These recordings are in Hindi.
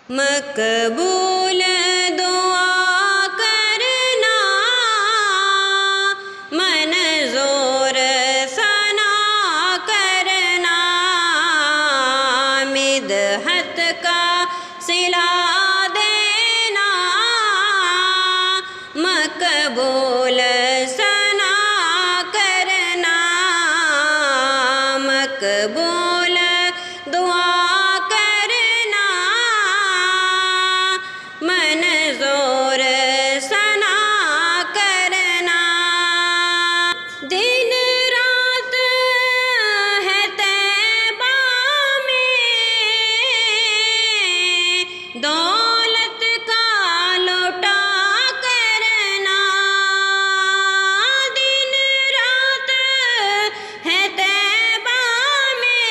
मकबूल दुआ करना, मंज़ूर सना करना, मिदहत का सिला देना, मकबूल सना करना, मकबूल दुआ करना, मंज़ूर सना करना। दिन रात है तैबा में दौलत का लुटा करना, दिन रात है तैबा में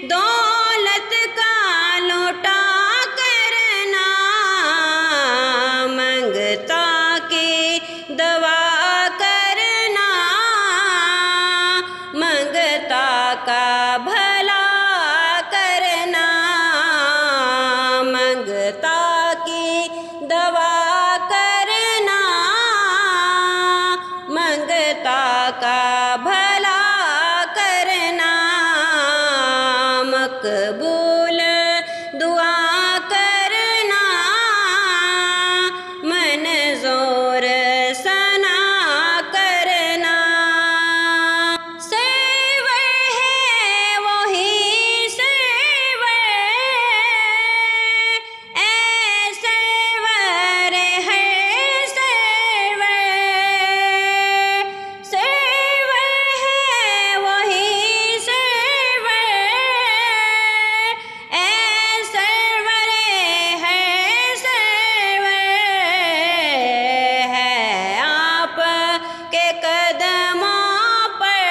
दौलत का लुटा करना, मंगता की दवा करना, मंगता का भला करना, मंगता की दवा करना, मंगता का भला करना, मकबूल दुआ करना, मंज़ूर सना करना। सेवर है वही सेवर, ऐ सेवर है सेवर, सेवर है वही सेवर, ऐ सेवर है सेवर, है आप के कदमों पर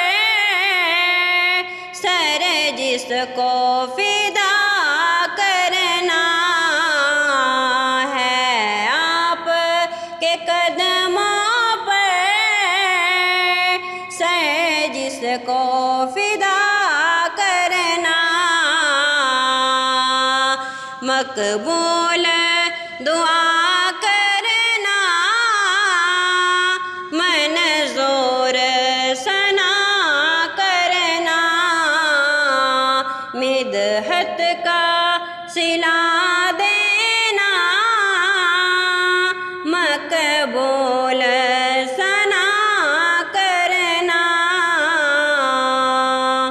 सर जिसको फिदा करना, है आप के कदमों पर सर जिसको फिदा करना, मकबूल दुआ करना, मंज़ूर सना करना, मिदहत का सिला